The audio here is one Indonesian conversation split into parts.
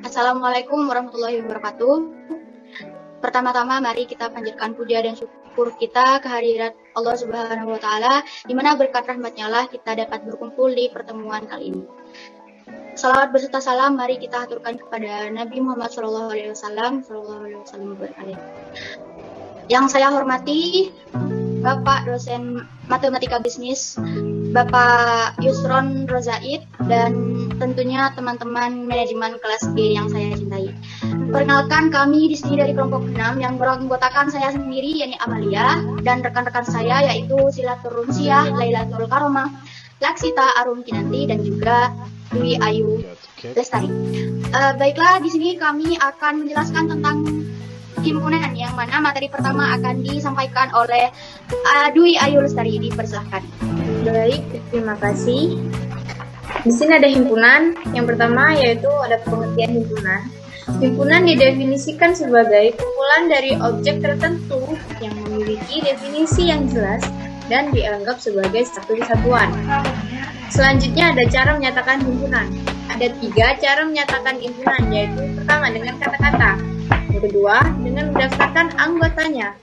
Assalamualaikum warahmatullahi wabarakatuh. Pertama-tama mari kita panjatkan puja dan syukur kita kehadirat Allah Subhanahu wa taala, di mana berkat rahmat-Nya lah kita dapat berkumpul di pertemuan kali ini. Salawat beserta salam mari kita aturkan kepada Nabi Muhammad SAW. Yang saya hormati Bapak dosen Matematika Bisnis, Bapak Yusron Rozaid, dan tentunya teman-teman manajemen kelas G yang saya cintai. Perkenalkan, kami di sini dari kelompok 6 yang beranggotakan saya sendiri, yakni Amalia, dan rekan-rekan saya yaitu Silatul Runsiah, Lailatul Karomah, Laksita Arum Kinanti, dan juga Dwi Ayu Lestari. Baiklah, di sini kami akan menjelaskan tentang himpunan, yang mana materi pertama akan disampaikan oleh Dwi Ayu Lestari. Dipersilahkan. Baik, terima kasih. Di sini ada himpunan. Yang pertama yaitu ada pengertian himpunan. Himpunan didefinisikan sebagai kumpulan dari objek tertentu yang memiliki definisi yang jelas dan dianggap sebagai satu kesatuan. Selanjutnya ada cara menyatakan himpunan. Ada 3 cara menyatakan himpunan, yaitu pertama dengan kata-kata, yang kedua dengan mendaftarkan anggotanya,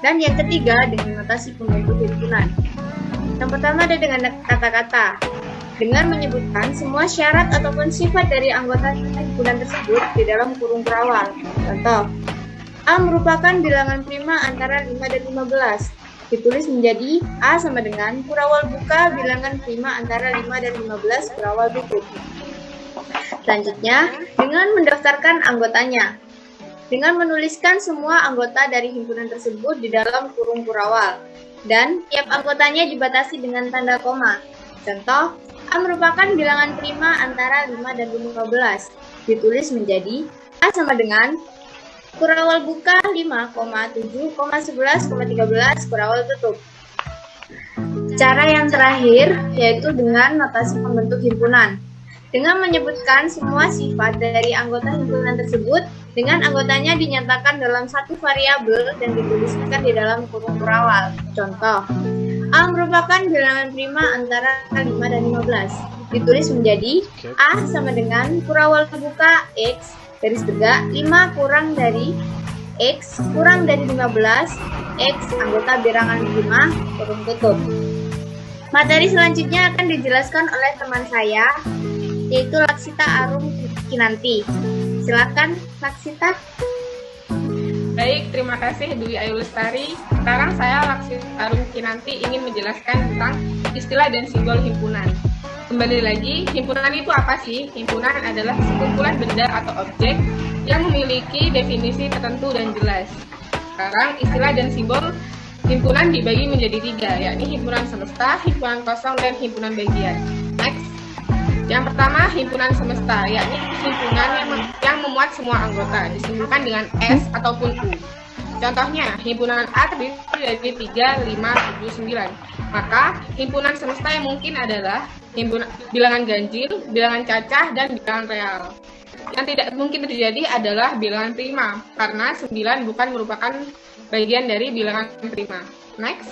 dan yang ketiga dengan notasi pembentuk himpunan. Yang pertama ada dengan kata-kata, dengan menyebutkan semua syarat ataupun sifat dari anggota himpunan tersebut di dalam kurung perawal. Contoh, A merupakan bilangan prima antara 5 dan 15. Ditulis menjadi A sama dengan kurawal buka bilangan prima antara 5 dan 15 kurawal tutup. Selanjutnya, dengan mendaftarkan anggotanya. Dengan menuliskan semua anggota dari himpunan tersebut di dalam kurung kurawal. Dan tiap anggotanya dibatasi dengan tanda koma. Contoh, A merupakan bilangan prima antara 5 dan 15. Ditulis menjadi A sama dengan kurawal buka 5, 7, 11, 13 kurawal tutup. Cara yang terakhir yaitu dengan notasi pembentuk himpunan. Dengan menyebutkan semua sifat dari anggota himpunan tersebut, dengan anggotanya dinyatakan dalam satu variabel dan dituliskan di dalam kurung kurawal. Contoh, A merupakan bilangan prima antara 5 dan 15. Ditulis menjadi A sama dengan kurawal buka X garis tegak 5 kurang dari X kurang dari 15 X anggota bilangan 5 kurung tutup. Materi selanjutnya akan dijelaskan oleh teman saya, yaitu Laksita Arum Kinanti. Silakan Laksita. Baik, terima kasih Dwi Ayu Lestari. Sekarang saya Laksita Arum Kinanti ingin menjelaskan tentang istilah dan simbol himpunan. Kembali lagi, himpunan itu apa sih? Himpunan adalah sekumpulan benda atau objek yang memiliki definisi tertentu dan jelas. Sekarang istilah dan simbol himpunan dibagi menjadi 3, yakni himpunan semesta, himpunan kosong, dan himpunan bagian. Next. Yang pertama, himpunan semesta, yakni himpunan yang memuat semua anggota, disimpulkan dengan S ataupun U. Contohnya, himpunan A terdiri dari 3, 5, 7, 9. Maka, himpunan semesta yang mungkin adalah himpunan bilangan ganjil, bilangan cacah, dan bilangan real. Yang tidak mungkin terjadi adalah bilangan prima, karena 9 bukan merupakan bagian dari bilangan prima. Next.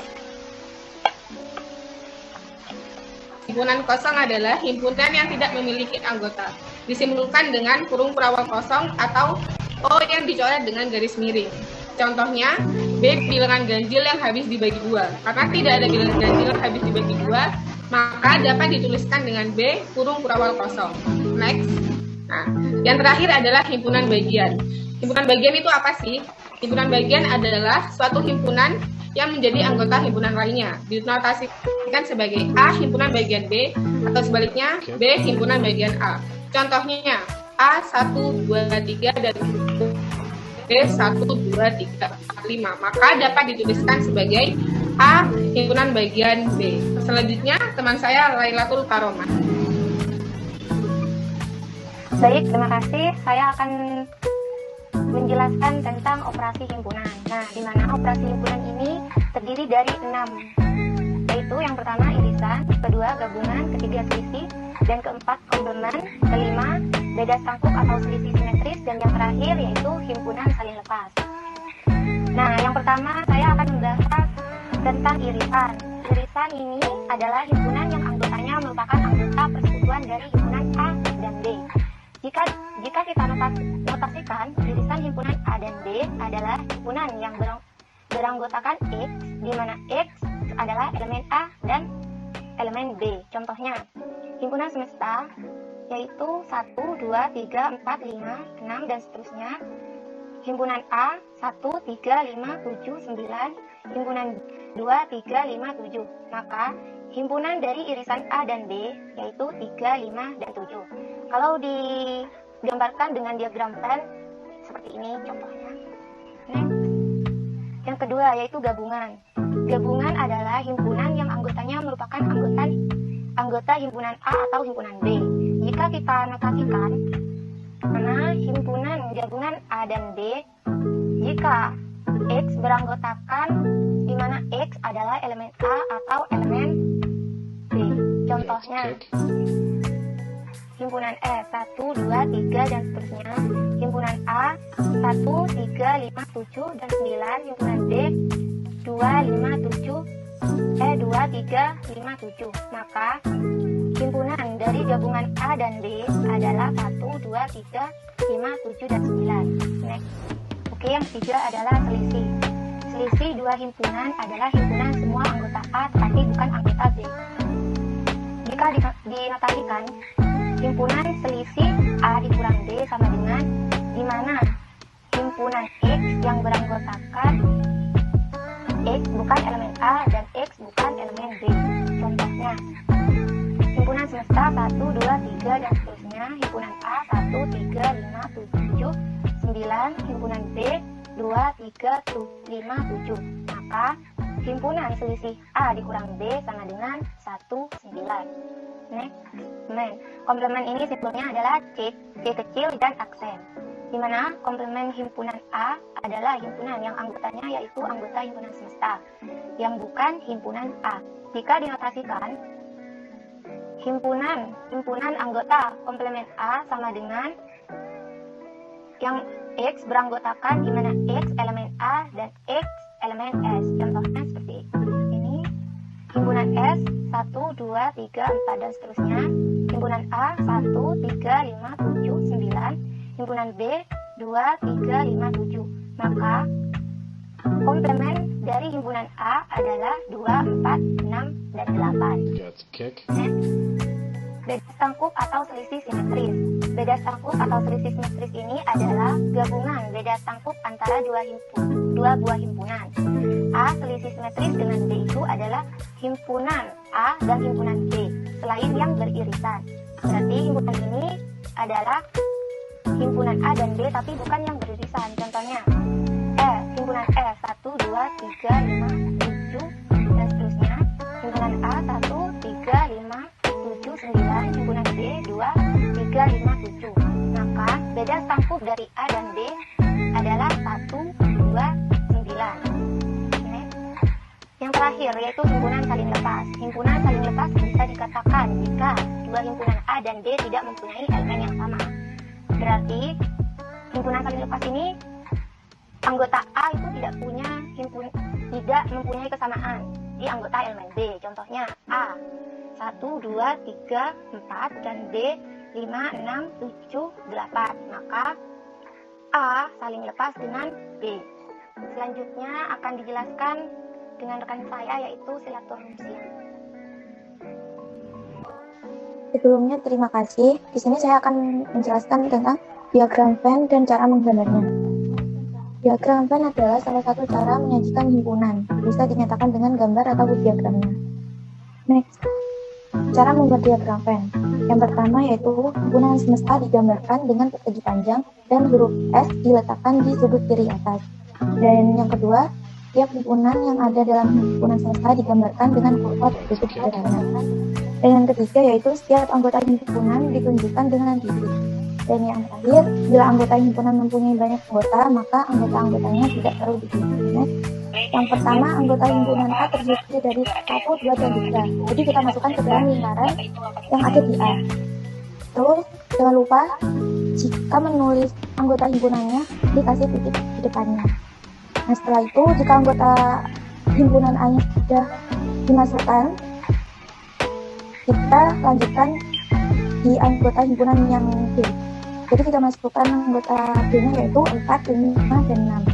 Himpunan kosong adalah himpunan yang tidak memiliki anggota. Disimpulkan dengan kurung perawal kosong atau O yang dicoret dengan garis miring. Contohnya, B bilangan ganjil yang habis dibagi 2. Karena tidak ada bilangan ganjil yang habis dibagi 2, maka dapat dituliskan dengan B kurung perawal kosong. Next. Nah, yang terakhir adalah himpunan bagian. Himpunan bagian itu apa sih? Himpunan bagian adalah suatu himpunan yang menjadi anggota himpunan lainnya. Dinotasikan sebagai A himpunan bagian B atau sebaliknya B himpunan bagian A. Contohnya A 1, 2, 3 dan B 1, 2, 3, 4, 5. Maka dapat dituliskan sebagai A himpunan bagian B. Selanjutnya teman saya Lailatul Karomah. Baik, terima kasih. Saya akan menjelaskan tentang operasi himpunan. Nah, di mana operasi himpunan ini terdiri dari 6, yaitu yang pertama irisan, kedua gabungan, ketiga selisih, dan keempat komplement, kelima beda sangkuk atau selisih simetris, dan yang terakhir yaitu himpunan saling lepas. Nah, yang pertama saya akan membahas tentang irisan. Irisan ini adalah himpunan yang anggotanya merupakan anggota persekutuan dari himpunan A dan B. Jika Jika kita notasikan, irisan himpunan A dan B adalah himpunan yang beranggotakan X, di mana X adalah elemen A dan elemen B. Contohnya, himpunan semesta yaitu 1, 2, 3, 4, 5, 6, dan seterusnya. Himpunan A 1, 3, 5, 7, 9. Himpunan 2, 3, 5, 7. Maka himpunan dari irisan A dan B yaitu 3, 5, dan 7. Kalau digambarkan dengan diagram Venn seperti ini contohnya. Next. Yang kedua yaitu gabungan. Gabungan adalah himpunan yang anggotanya merupakan anggota himpunan A atau himpunan B. Jika kita notasikan, mana himpunan gabungan A dan B, jika X beranggotakan di mana X adalah elemen A atau elemen B. Contohnya, himpunan E 1, 2, 3, dan seterusnya. Himpunan A 1, 3, 5, 7, dan 9. Himpunan B 2, 3, 5, 7. Maka himpunan dari gabungan A dan B adalah 1, 2, 3, 5, 7, dan 9. Next. Oke, yang ketiga adalah selisih. Selisih dua himpunan adalah himpunan semua anggota A tetapi bukan anggota B. Jika dinotasikan, himpunan selisih A dikurang B sama dengan di mana himpunan X yang beranggotakan X bukan elemen A dan X bukan elemen B. Contohnya, himpunan semesta 1, 2, 3, dan seterusnya. Himpunan A 1, 3, 5, 7, 9. Himpunan B 2, 3, 5, 7. Maka himpunan selisih A dikurang B sama dengan 1, 9. Next, komplemen ini simbolnya adalah C kecil dan aksen. Di mana komplemen himpunan A adalah himpunan yang anggotanya yaitu anggota himpunan semesta yang bukan himpunan A. Jika dinotasikan, himpunan anggota komplemen A sama dengan yang X beranggotakan di mana X elemen A dan X elemen S. Contohnya seperti ini. Himpunan S 1, 2, 3, 4, dan seterusnya. Himpunan A 1, 3, 5, 7, 9. Himpunan B 2, 3, 5, 7. Maka komplemen dari himpunan A adalah 2, 4, 6, dan 8. Beda sangkup atau selisih simetris. Beda sangkup atau selisih simetris ini adalah gabungan beda sangkup antara dua buah himpunan. A selisih simetris dengan B itu adalah himpunan A dan himpunan B selain yang beririsan. Berarti himpunan ini adalah himpunan A dan B tapi bukan yang beririsan. Contohnya, himpunan E 1, 2, 3, 5, 7, dan seterusnya. Himpunan A 1, 3, 5, 7, 9. Himpunan B 2, 3, 5, 7. Maka beda sangkup dari A dan B adalah 1, 2, 9. Yang terakhir yaitu himpunan saling lepas. Himpunan saling lepas bisa dikatakan jika dua himpunan A dan B tidak mempunyai elemen yang sama. Berarti himpunan saling lepas ini anggota A itu tidak mempunyai kesamaan di anggota elemen B. Contohnya A 1, 2, 3, 4 dan B 5, 6, 7, 8. Maka A saling lepas dengan B. Selanjutnya akan dijelaskan dengan rekan saya yaitu silaturahmi. Sebelumnya terima kasih. Di sini saya akan menjelaskan tentang diagram Venn dan cara menggambarnya. Diagram Venn adalah salah satu cara menyajikan himpunan. Bisa dinyatakan dengan gambar atau diagramnya. Next, cara membuat diagram Venn. Yang pertama yaitu himpunan semesta digambarkan dengan persegi panjang dan huruf S diletakkan di sudut kiri atas. Dan yang kedua, tiap himpunan yang ada dalam himpunan semesta digambarkan dengan kurva bersudut kiri kanan. Dan yang ketiga yaitu setiap anggota himpunan ditunjukkan dengan titik. Dan yang terakhir, bila anggota himpunan mempunyai banyak anggota, maka anggota-anggotanya tidak perlu ditunjukkan. Yang pertama, anggota himpunan A terdiri dari 1, 2, dan 3. Jadi kita masukkan ke dalam lingkaran yang ada di A. Terus, jangan lupa jika menulis anggota himpunannya, dikasih titik di depannya. Nah, setelah itu, jika anggota himpunan A-nya sudah dimasukkan, kita lanjutkan di anggota himpunan yang B. Jadi kita masukkan anggota B-nya yaitu 4, 5, dan 6.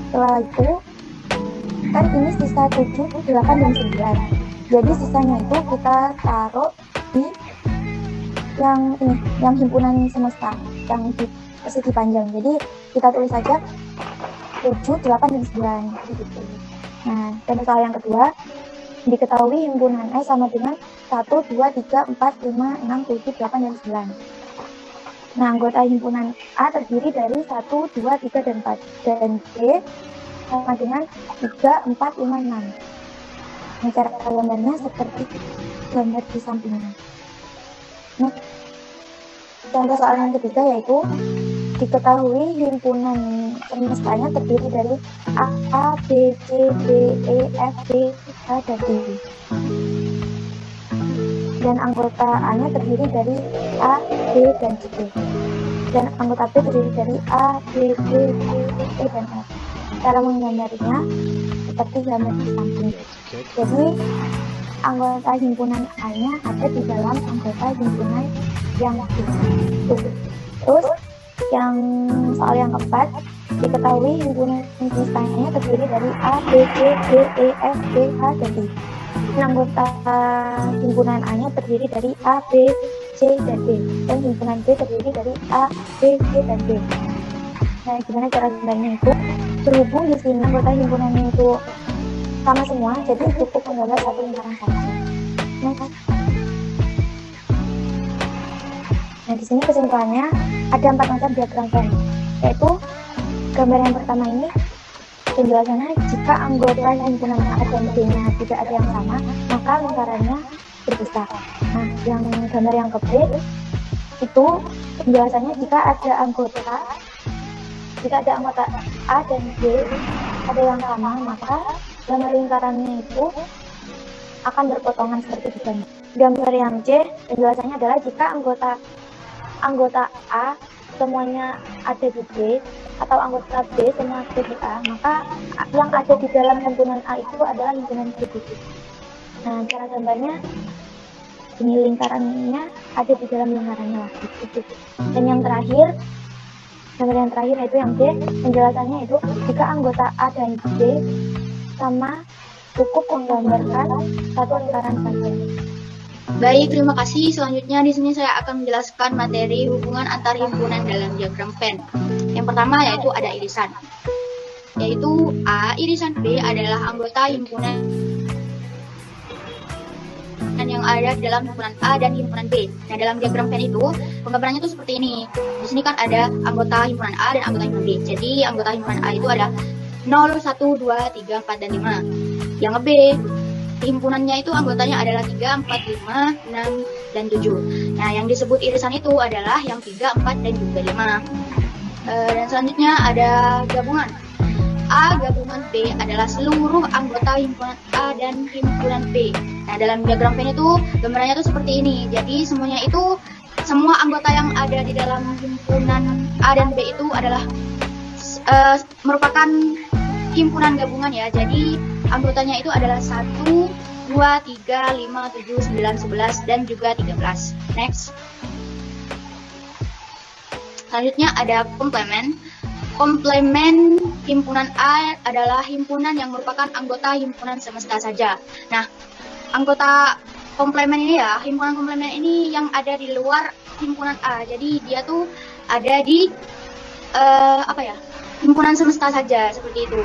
Setelah itu, kan ini sisa 7, 8, dan 9. Jadi sisanya itu kita taruh di yang ini, yang himpunan semesta, yang di persegi panjang. Jadi kita tulis saja 7, 8, dan 9. Gitu. Nah, dan soal yang kedua, diketahui himpunan E sama dengan 1, 2, 3, 4, 5, 6, 7, 8, dan 9. Nah, anggota himpunan A terdiri dari 1, 2, 3, dan 4. Dan B sama dengan 3, 4, 5, 6. Nah, cara gambarnya seperti gambar di sampingnya. Nah, contoh soal yang ketiga yaitu diketahui himpunan semestanya terdiri dari A, B, C, D, E, F, G, H, dan I. Dan anggota A-nya terdiri dari A, B, dan C. Dan anggota B terdiri dari A, B, C, D, E, dan F. Cara menggambarnya seperti gambar di samping. Jadi anggota himpunan A-nya ada di dalam anggota himpunan yang B. Terus yang soal yang keempat, diketahui himpunan semestanya terdiri dari A, B, C, D, E, F, G, H, dan I. Dan anggota himpunan A-nya terdiri dari A, B, C, dan D. Dan himpunan B terdiri dari A, B, C, dan D. Nah, gimana cara gambarnya itu? Berhubung di sini anggota himpunannya itu sama semua, jadi cukup menggambar satu lingkaran saja. Nah, di sini kesimpulannya ada 4 macam diagram Venn, yaitu gambar yang pertama ini penjelasannya jika anggota himpunan A dan B-nya tidak ada yang sama, maka lingkarannya berbesar. Nah, yang gambar yang ke B itu penjelasannya jika ada anggota A dan B ada yang sama, maka gambar lingkarannya itu akan berpotongan seperti di gambar. Gambar yang C penjelasannya adalah jika anggota A semuanya ada di B atau anggota B semua ada di A, maka yang ada di dalam himpunan A itu adalah himpunan B. Nah, cara gambarnya ini lingkarannya ada di dalam lingkarannya lagi. Dan yang terakhir, gambar yang terakhir yaitu yang D, penjelasannya itu jika anggota A dan B sama cukup menggambarkan satu lingkaran saja. Baik, terima kasih. Selanjutnya di sini saya akan menjelaskan materi hubungan antar himpunan dalam diagram Venn. Yang pertama yaitu ada irisan. Yaitu A irisan B adalah anggota himpunan yang ada dalam himpunan A dan himpunan B. Nah, dalam diagram Venn itu penggambarannya tuh seperti ini. Di sini kan ada anggota himpunan A dan anggota himpunan B. Jadi anggota himpunan A itu ada 0, 1, 2, 3, 4, dan 5. Yang B, himpunannya itu anggotanya adalah 3, 4, 5, 6, dan 7. Nah, yang disebut irisan itu adalah yang 3, 4, dan juga 5. Dan selanjutnya ada gabungan. A gabungan B adalah seluruh anggota himpunan A dan himpunan B. Nah, dalam diagram Venn itu gambarannya itu seperti ini. Jadi semuanya itu, semua anggota yang ada di dalam himpunan A dan B itu adalah merupakan himpunan gabungan ya. Jadi anggotanya itu adalah 1, 2, 3, 5, 7, 9, 11, dan juga 13. Next. Selanjutnya ada komplemen. Komplemen himpunan A adalah himpunan yang merupakan anggota himpunan semesta saja. Nah, anggota komplemen ini ya, himpunan komplemen ini yang ada di luar himpunan A. Jadi dia tuh ada di himpunan semesta saja, seperti itu.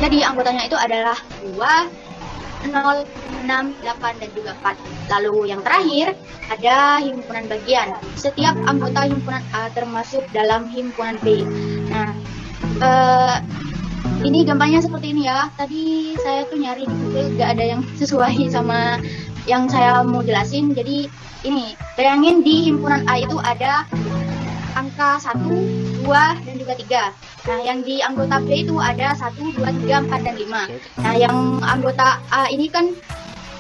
Jadi anggotanya itu adalah 2, 0, 6, 8, dan juga 4. Lalu yang terakhir ada himpunan bagian. Setiap anggota himpunan A termasuk dalam himpunan B. Nah, ini gambarnya seperti ini ya. Tadi saya tuh nyari di Google, gak ada yang sesuai sama yang saya mau jelasin. Jadi ini, bayangin di himpunan A itu ada angka 1, 2, dan juga 3. Nah, yang di anggota B itu ada 1, 2, 3, 4, dan 5. Nah, yang anggota A ini kan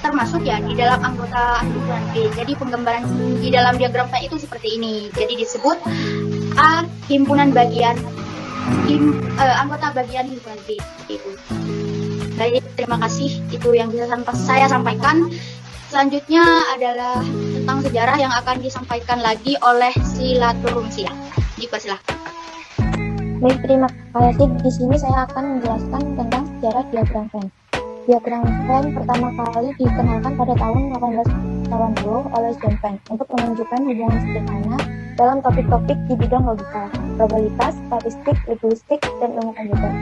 termasuk ya di dalam anggota himpunan B. Jadi penggambaran di dalam diagram Venn itu seperti ini. Jadi disebut A himpunan bagian, anggota bagian himpunan B. Itu. Baik, terima kasih. Itu yang bisa saya sampaikan. Selanjutnya adalah tentang tentang sejarah yang akan disampaikan lagi oleh Silaturumsia. Dipersilahkan. Baik, terima kasih. Di sini saya akan menjelaskan tentang sejarah diagram Venn. Diagram Venn pertama kali dikenalkan pada tahun 1880 oleh John Venn untuk menunjukkan hubungan sederhana dalam topik-topik di bidang logika, probabilitas, statistik, linguistik, dan ilmu komputer.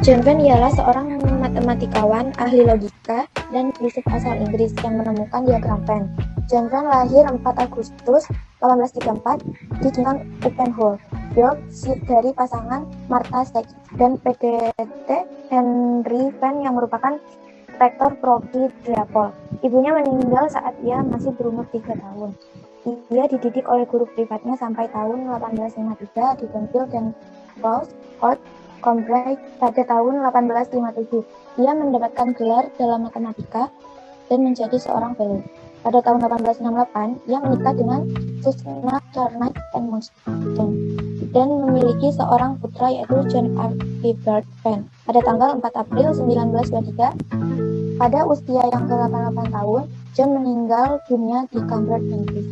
John Venn ialah seorang matematikawan, ahli logika, dan fisik asal Inggris yang menemukan diagram Venn. John Venn lahir 4 Agustus 1834 di Dingham upon Hull, Yorkshire dari pasangan Martha Sachs dan PDT Henry Venn yang merupakan rektor Profi Drapol. Ibunya meninggal saat ia masih berumur 3 tahun. Ia dididik oleh guru privatnya sampai tahun 1853 di Donfield dan Close Court, Cambridge pada tahun 1857. Ia mendapatkan gelar dalam matematika dan menjadi seorang fellow. Pada tahun 1868, ia menikah dengan Susanna Charnock and Muston dan memiliki seorang putra yaitu John Archibald Venn. Pada tanggal 4 April 1923, pada usia yang ke-88 tahun, John meninggal dunia di Cambridge, Inggris.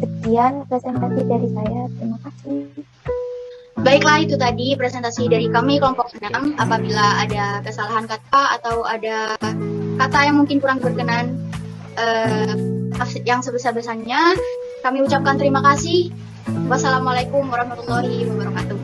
Sekian presentasi dari saya. Terima kasih. Baiklah, itu tadi presentasi dari kami kelompok 6. Apabila ada kesalahan kata atau ada kata yang mungkin kurang berkenan, yang sebesar-besarnya, kami ucapkan terima kasih. Wassalamualaikum warahmatullahi wabarakatuh.